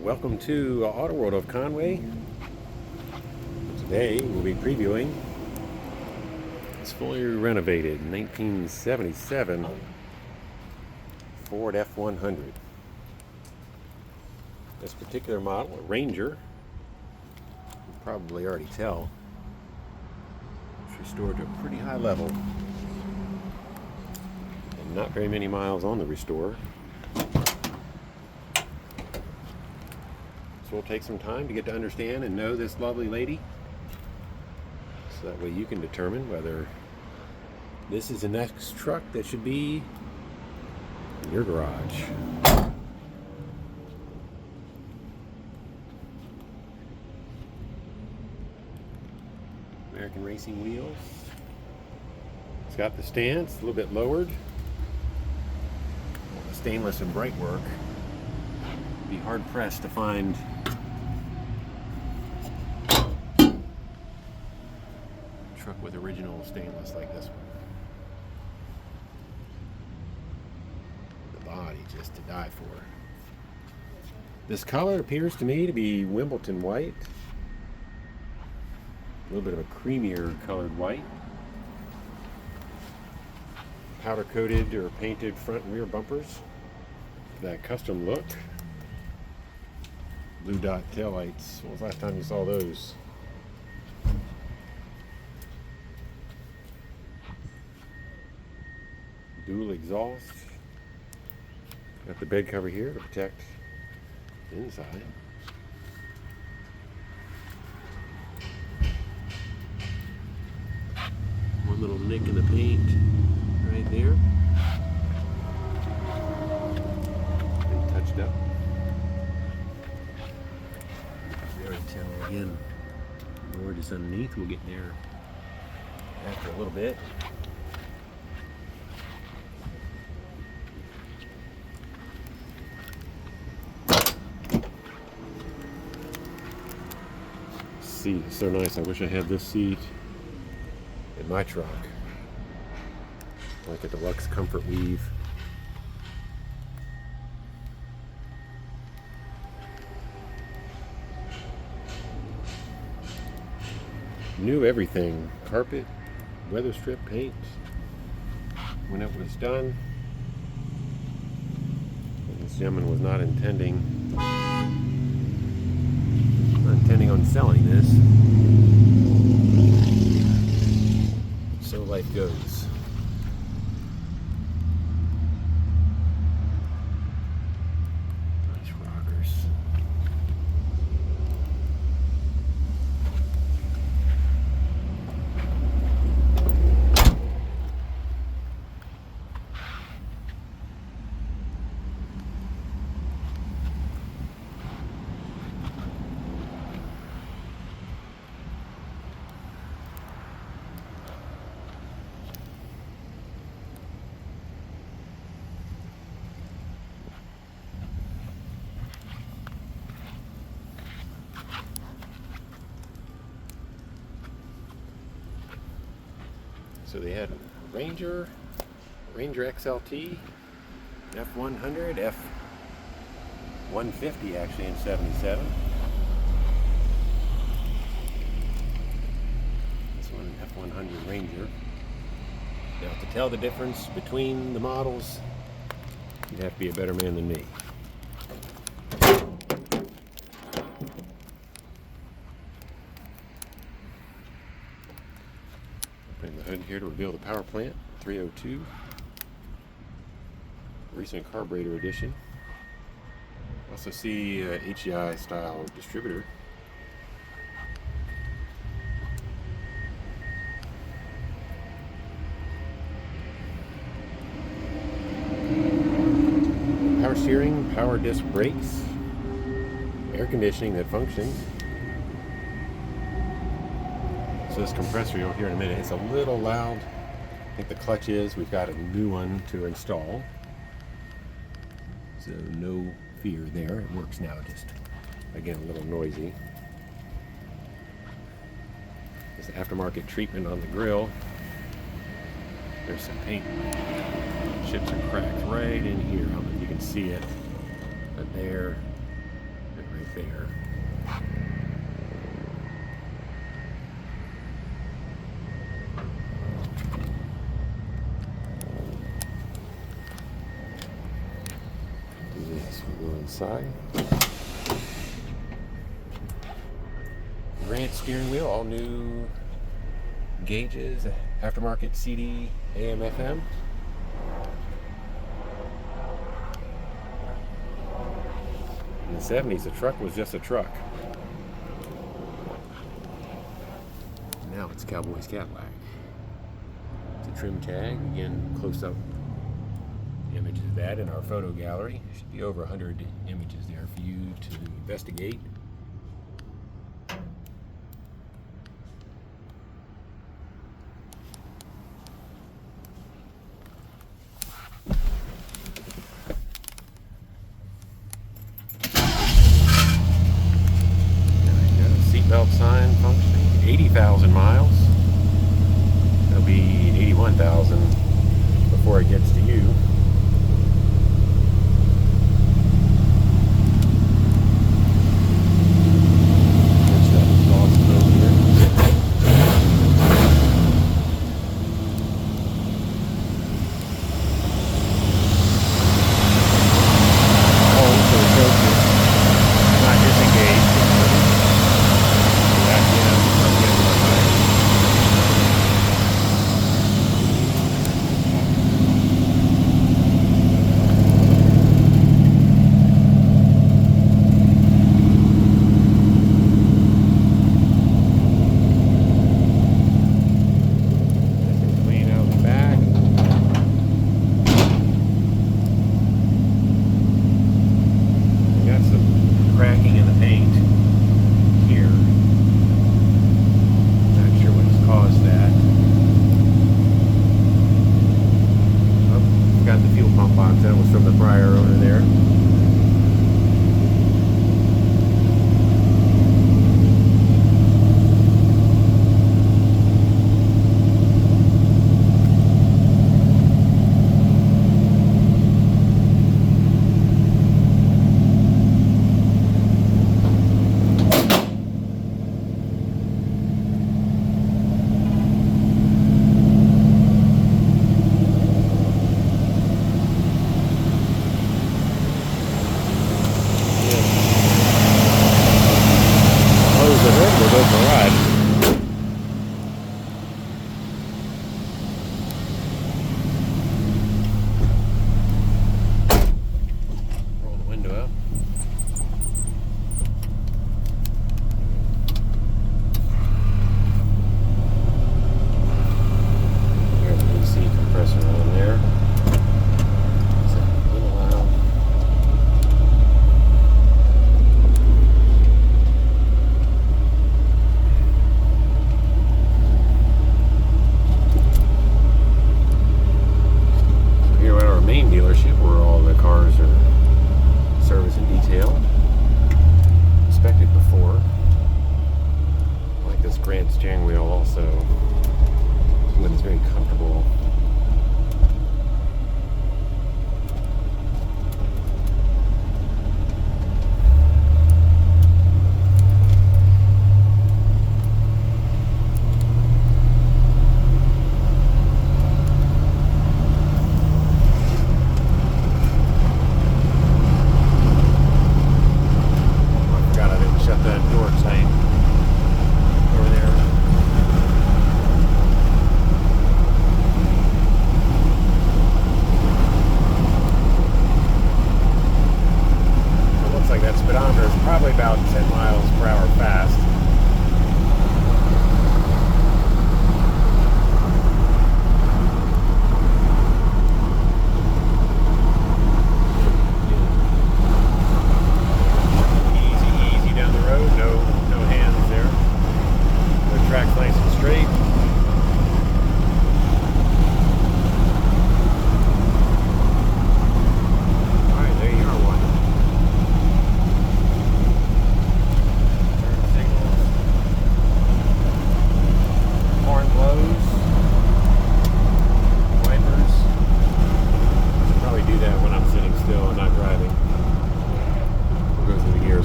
Welcome to AutoWorld of Conway. Today we'll be previewing this fully renovated 1977 Ford F100. This particular model, a Ranger, you can probably already tell, it's restored to a pretty high level and not very many miles on the restore. So we'll take some time to get to understand and know this lovely lady, so that way you can determine whether this is the next truck that should be in your garage. American Racing wheels. It's got the stance a little bit lowered. The stainless and bright work. Be hard pressed to find truck with original stainless like this one. The body just to die for. This color appears to me to be Wimbledon white. A little bit of a creamier colored white. Powder coated or painted front and rear bumpers. That custom look. Blue dot taillights. When was the last time you saw those? Dual exhaust. Got the bed cover here to protect the inside. One little nick in the paint right there. Been touched up. Tell again, Lord is underneath. We'll get there after a little bit. Seat is so nice. I wish I had this seat in my truck, like a deluxe comfort weave. New everything, carpet, weather strip paint. When it was done, this gentleman was not intending on selling this. So life goes. Nice rockers. So they had Ranger XLT, F100, F150 actually in 77. This one, F100 Ranger. Now to tell the difference between the models, you'd have to be a better man than me. Opening the hood here to reveal the power plant, 302. Recent carburetor edition. Also see HEI style distributor. Power steering, power disc brakes, air conditioning that functions. So this compressor you'll hear in a minute, it's a little loud. I think the clutch is. We've got a new one to install. So no fear there. It works now, just again a little noisy. There's aftermarket treatment on the grill. There's some paint chips and cracks right in here. I don't know if you can see it, but there and fair. Do this, we'll go inside. Grant steering wheel, all new gauges, aftermarket CD, AM, FM. In the 70s, a truck was just a truck. Now it's Cowboy's Cadillac. It's a trim tag. Again, close-up images of that in our photo gallery. There should be over 100 images there for you to investigate. Seatbelt sign functioning. 80,000 miles. It'll be 81,000 before it gets to you. Switch that exhaust over here. Oh, so it shows it's not disengaged. Cracking in the paint here. Not sure what has caused that. Oh, forgot the fuel pump box. That was from the prior owner there. We'll go for a ride. Roll the window up. There's the AC compressor on there. Is that a little loud? Dealership where all the cars are serviced and detailed, inspected before. I like this Grant steering wheel also. When it's very comfortable. That door tight over there. It looks like that speedometer is probably about 10 miles per hour fast. Track's nice and straight. Alright, there you are one. Turn signal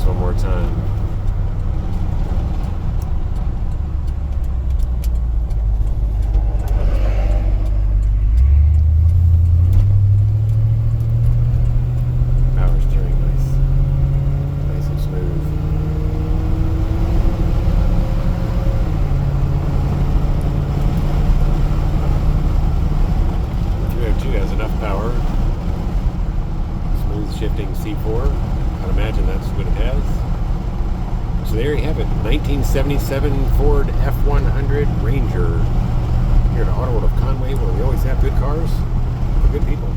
one more time. Power steering, nice and smooth. 202 has enough power. Smooth shifting C4. I'd imagine that's what it has. So there you have it, 1977 Ford F100 Ranger. Here at AutoWorld of Conway, where we always have good cars for good people.